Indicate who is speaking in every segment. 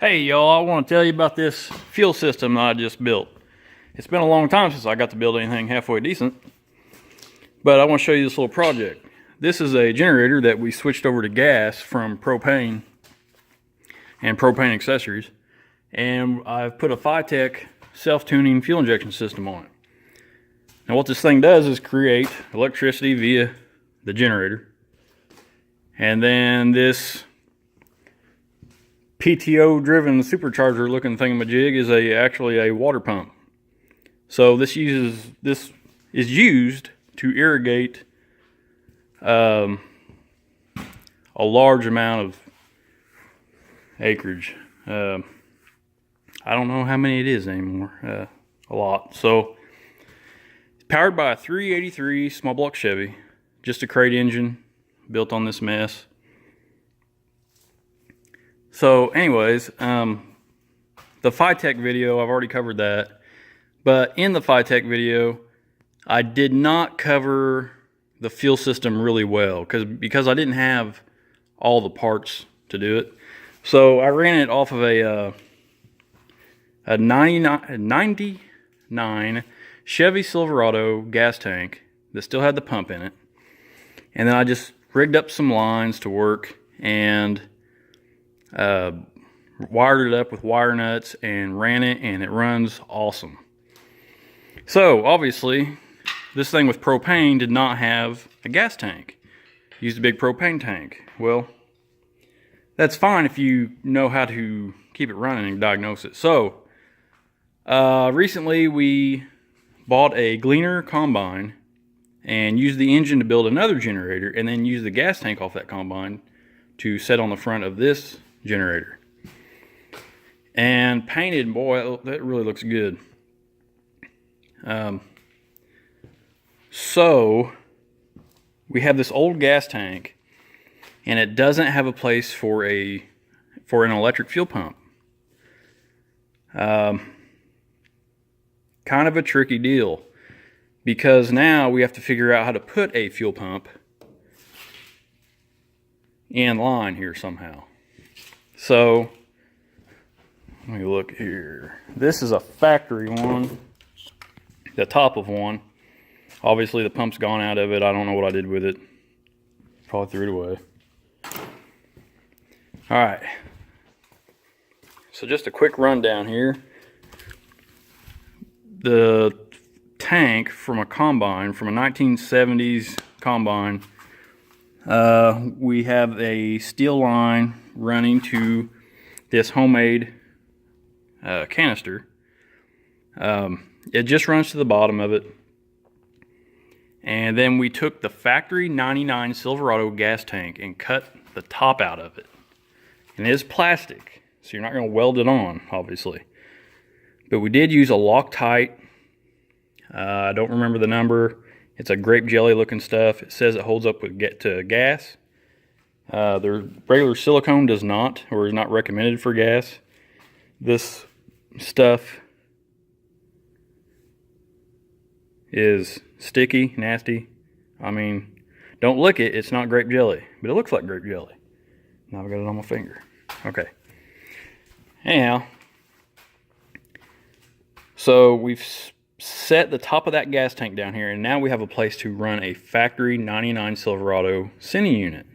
Speaker 1: Hey y'all, I want to tell you about this fuel system that I just built. It's been a long time since I got to build anything halfway decent, but I want to show you this little project. This is a generator that we switched over to gas from propane and propane accessories, and I've put a Phytech self-tuning fuel injection system on it. Now what this thing does is create electricity via the generator, and then this PTO driven supercharger looking thingamajig is actually a water pump. So this is used to irrigate a large amount of acreage. I don't know how many it is anymore. A lot. So it's powered by a 383 small block Chevy, just a crate engine built on this mess. So anyways, the Phytech video, I've already covered that. But in the Phytech video, I did not cover the fuel system really well because I didn't have all the parts to do it. So I ran it off of a 99 Chevy Silverado gas tank that still had the pump in it. And then I just rigged up some lines to work and wired it up with wire nuts and ran it, and it runs awesome. So obviously this thing with propane did not have a gas tank. It used a big propane tank. Well, that's fine if you know how to keep it running and diagnose it. So recently we bought a Gleaner combine and used the engine to build another generator, and then used the gas tank off that combine to set on the front of this generator. And painted, boy, that really looks good. So we have this old gas tank, and it doesn't have a place for an electric fuel pump. Kind of a tricky deal, because now we have to figure out how to put a fuel pump in line here somehow. So let me look here. This is a factory one, the top of one. Obviously the pump's gone out of it. I don't know what I did with it. Probably threw it away. All right. So just a quick rundown here. The tank from a combine, from a 1970s combine, we have a steel line running to this homemade canister. It just runs to the bottom of it. And then we took the factory 99 Silverado gas tank and cut the top out of it. And it is plastic, so you're not going to weld it on, obviously. But we did use a Loctite. I don't remember the number. It's a grape jelly looking stuff. It says it holds up to gas. The regular silicone does not, or is not recommended for gas. This stuff is sticky, nasty. I mean, don't lick it, it's not grape jelly, but it looks like grape jelly. Now I've got it on my finger. Okay. Anyhow, so we've set the top of that gas tank down here, and now we have a place to run a factory 99 Silverado sending unit.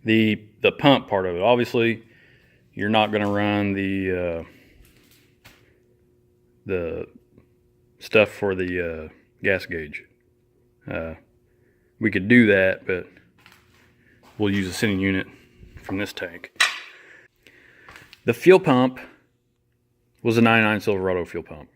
Speaker 1: The pump part of it. Obviously, you're not going to run the stuff for the gas gauge. We could do that, but we'll use a sending unit from this tank. The fuel pump was a 99 Silverado fuel pump.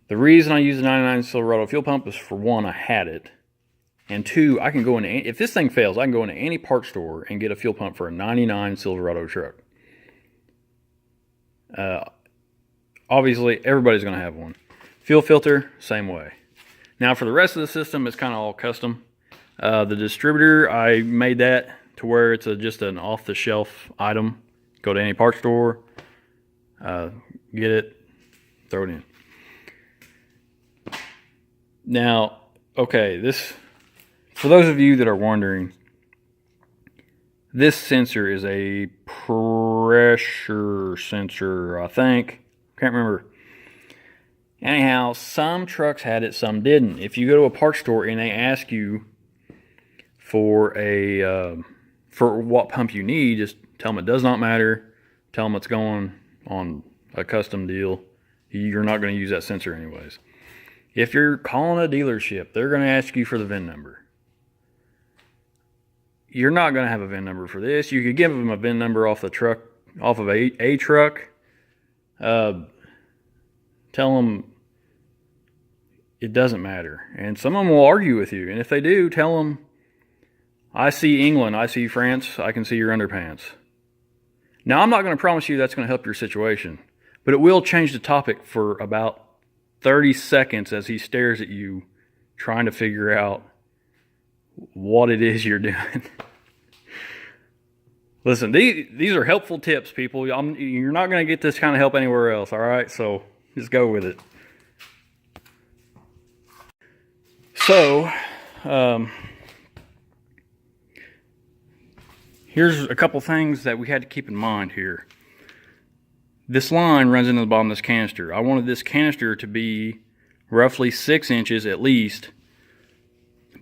Speaker 1: The reason I use the 99 Silverado fuel pump is, for one, I had it. And two, I can go into, if this thing fails, I can go into any parts store and get a fuel pump for a 99 Silverado truck. Obviously, everybody's going to have one. Fuel filter, same way. Now, for the rest of the system, it's kind of all custom. The distributor, I made that to where it's just an off-the-shelf item. Go to any parts store, get it, throw it in. Now, okay, for those of you that are wondering, this sensor is a pressure sensor, I think. Can't remember. Anyhow, some trucks had it, some didn't. If you go to a parts store and they ask you for what pump you need, just tell them it does not matter. Tell them it's going on a custom deal. You're not going to use that sensor anyways. If you're calling a dealership, they're going to ask you for the VIN number. You're not going to have a VIN number for this. You could give them a VIN number off the truck, off of a truck. Tell them it doesn't matter. And some of them will argue with you. And if they do, tell them, I see England, I see France, I can see your underpants. Now, I'm not going to promise you that's going to help your situation, but it will change the topic for about 30 seconds as he stares at you, trying to figure out what it is you're doing. Listen, these are helpful tips, people. You're not going to get this kind of help anywhere else, all right? So just go with it. So, here's a couple things that we had to keep in mind here. This line runs into the bottom of this canister. I wanted this canister to be roughly 6 inches at least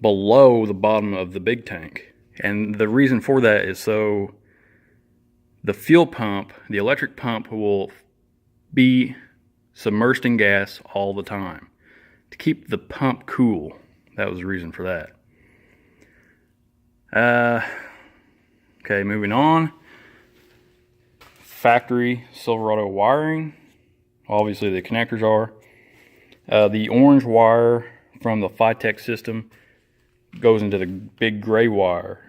Speaker 1: below the bottom of the big tank. And the reason for that is so the fuel pump, the electric pump, will be submersed in gas all the time to keep the pump cool. That was the reason for that. Okay, moving on. Factory Silverado wiring. Obviously the connectors are. The orange wire from the Phytech system goes into the big gray wire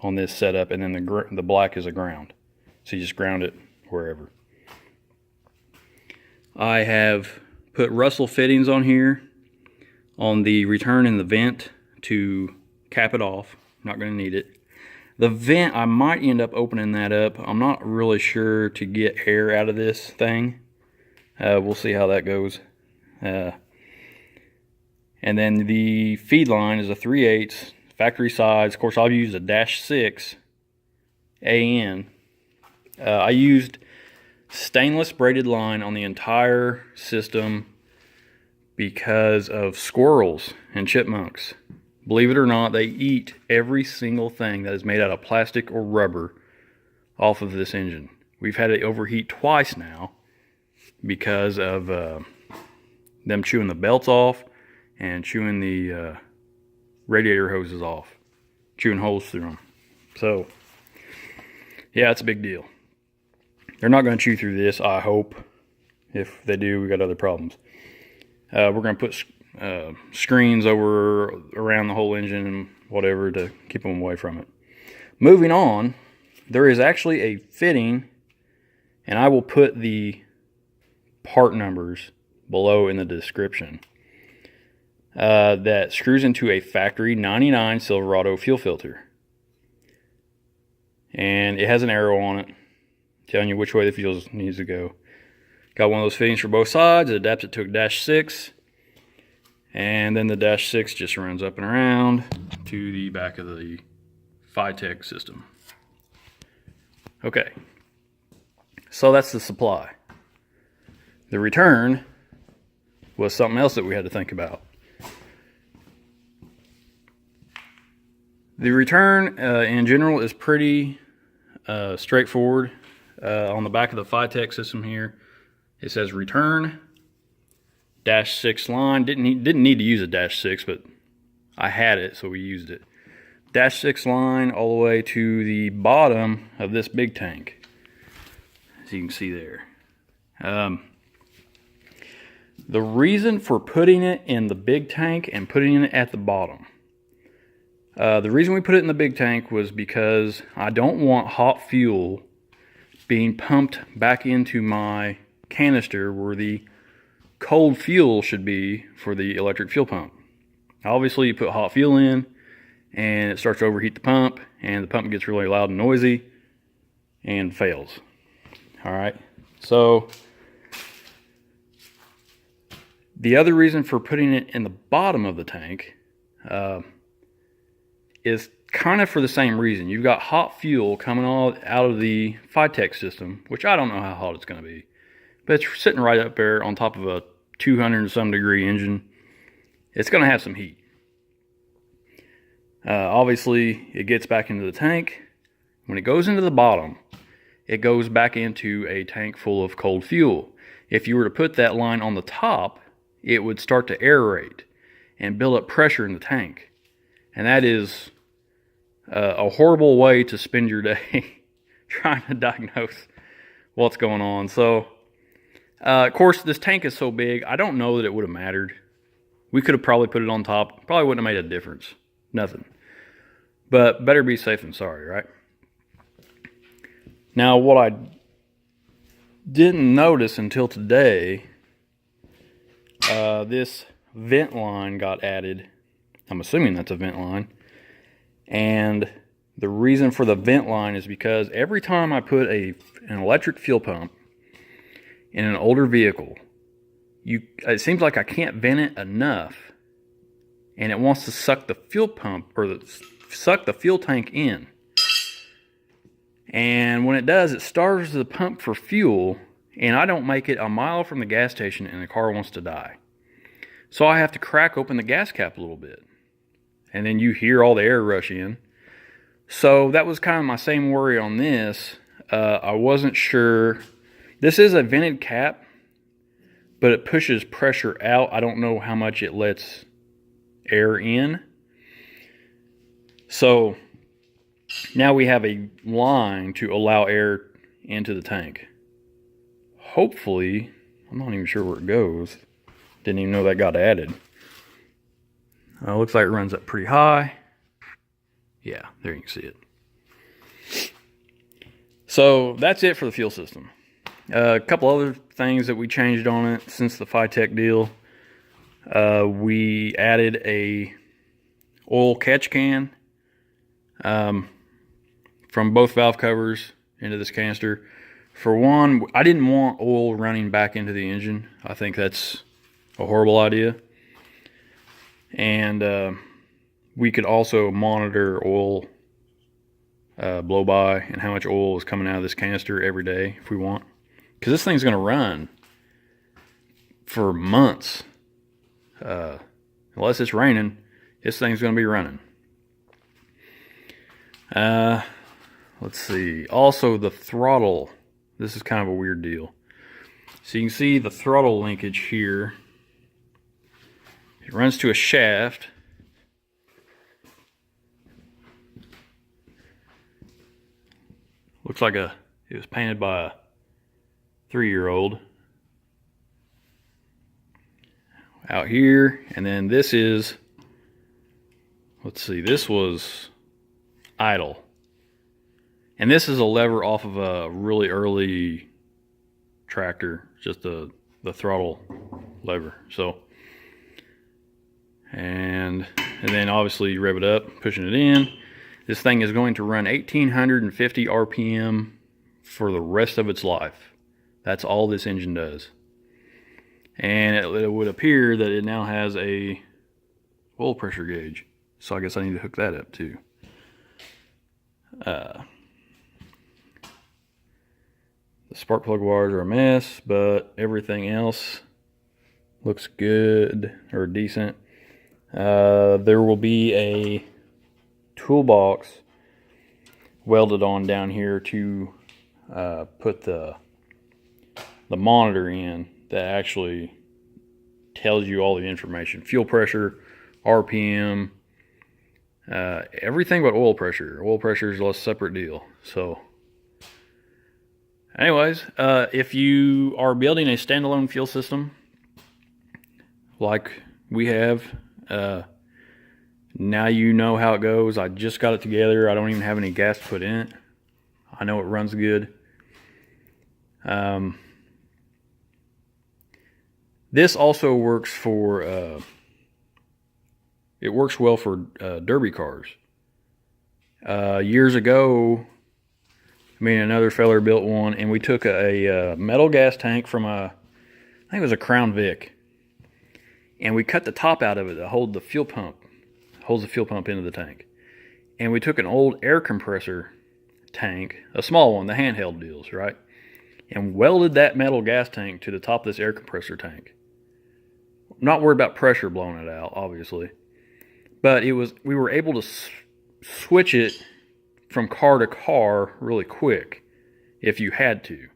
Speaker 1: on this setup, and then the black is a ground. So you just ground it wherever. I have put Russell fittings on here on the return and the vent to cap it off. Not going to need it. The vent, I might end up opening that up. I'm not really sure to get air out of this thing. We'll see how that goes. And then the feed line is a 3/8 factory size. Of course, I'll use a -6 AN. I used stainless braided line on the entire system because of squirrels and chipmunks. Believe it or not, they eat every single thing that is made out of plastic or rubber off of this engine. We've had it overheat twice now because of them chewing the belts off and chewing the radiator hoses off, chewing holes through them. So, yeah, it's a big deal. They're not going to chew through this, I hope. If they do, we got other problems. We're going to put screens around the whole engine and whatever to keep them away from it. Moving on, there is actually a fitting, and I will put the part numbers below in the description, that screws into a factory 99 Silverado fuel filter. And it has an arrow on it telling you which way the fuel needs to go. Got one of those fittings for both sides. It adapts it to a -6. And then the -6 just runs up and around to the back of the Phytech system. Okay, so that's the supply. The return was something else that we had to think about. The return in general is pretty straightforward. On the back of the Phytech system here, it says return -6 line. Didn't need to use a -6, but I had it, so we used it. -6 line all the way to the bottom of this big tank, as you can see there. The reason for putting it in the big tank and putting it at the bottom. The reason we put it in the big tank was because I don't want hot fuel being pumped back into my canister where the cold fuel should be for the electric fuel pump. Obviously, you put hot fuel in and it starts to overheat the pump, and the pump gets really loud and noisy and fails. All right, so the other reason for putting it in the bottom of the tank is kind of for the same reason. You've got hot fuel coming all out of the Phytech system, which I don't know how hot it's going to be, but it's sitting right up there on top of a 200 and some degree engine. It's going to have some heat. Obviously, it gets back into the tank. When it goes into the bottom, it goes back into a tank full of cold fuel. If you were to put that line on the top, it would start to aerate and build up pressure in the tank. And that is a horrible way to spend your day trying to diagnose what's going on. So, of course, this tank is so big, I don't know that it would have mattered. We could have probably put it on top. Probably wouldn't have made a difference. Nothing. But better be safe than sorry, right? Now, what I didn't notice until today, this vent line got added. I'm assuming that's a vent line. And the reason for the vent line is because every time I put an electric fuel pump in an older vehicle, it seems like I can't vent it enough, and it wants to suck the fuel pump, or suck the fuel tank in. And when it does, it starves the pump for fuel, and I don't make it a mile from the gas station and the car wants to die. So I have to crack open the gas cap a little bit. And then you hear all the air rush in. So that was kind of my same worry on this. I wasn't sure. This is a vented cap, but it pushes pressure out. I don't know how much it lets air in. So now we have a line to allow air into the tank. Hopefully, I'm not even sure where it goes. Didn't even know that got added. Looks like it runs up pretty high. Yeah, there you can see it. So that's it for the fuel system. A couple other things that we changed on it since the Phytech deal. We added a oil catch can from both valve covers into this canister. For one, I didn't want oil running back into the engine. I think that's a horrible idea. And we could also monitor oil blow by and how much oil is coming out of this canister every day if we want. Because this thing's going to run for months. Unless it's raining, this thing's going to be running. Let's see. Also, the throttle. This is kind of a weird deal. So you can see the throttle linkage here. It runs to a shaft. Looks like it was painted by a 3-year-old. Out here, and then this is, let's see, this was idle. And this is a lever off of a really early tractor, just the throttle lever. So, and then obviously you rev it up, pushing it in. This thing is going to run 1850 RPM for the rest of its life. That's all this engine does. And it would appear that it now has a oil pressure gauge. So I guess I need to hook that up too. The spark plug wires are a mess, but everything else looks good or decent. There will be a toolbox welded on down here to put the monitor in that actually tells you all the information. Fuel pressure, RPM, everything but oil pressure. Oil pressure is a separate deal. So anyways, if you are building a standalone fuel system like we have, now you know how it goes. I just got it together. I don't even have any gas to put in it. I know it runs good. This also works for, it works well for derby cars. Years ago, me and another feller built one, and we took a metal gas tank from I think it was a Crown Vic, and we cut the top out of it to hold the fuel pump, holds the fuel pump into the tank. and we took an old air compressor tank, a small one, the handheld deals, right? And welded that metal gas tank to the top of this air compressor tank. Not worried about pressure blowing it out, obviously. But we were able to switch it from car to car really quick if you had to.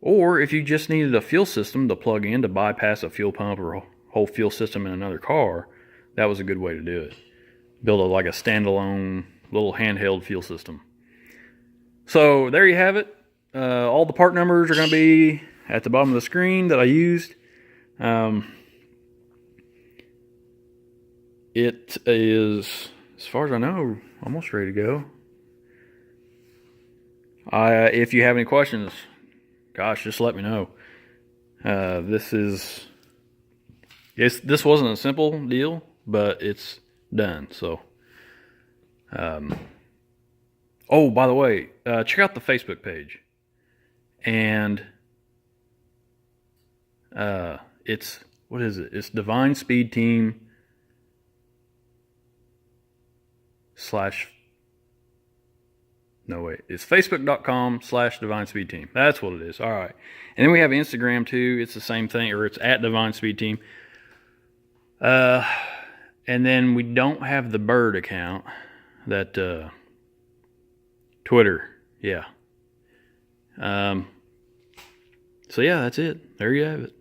Speaker 1: Or if you just needed a fuel system to plug in to bypass a fuel pump or a whole fuel system in another car, that was a good way to do it. Build like a standalone little handheld fuel system. So there you have it. All the part numbers are going to be at the bottom of the screen that I used. It is, as far as I know, almost ready to go. If you have any questions, gosh, just let me know. This wasn't a simple deal, but it's done. So, oh, by the way, check out the Facebook page. And it's, what is it? It's Divine Speed Team it's facebook.com/Divine Speed Team. That's what it is. All right. And then we have Instagram too. It's the same thing, or it's at Divine Speed Team. And then we don't have the bird account, that Twitter. Yeah. So yeah, that's it. There you have it.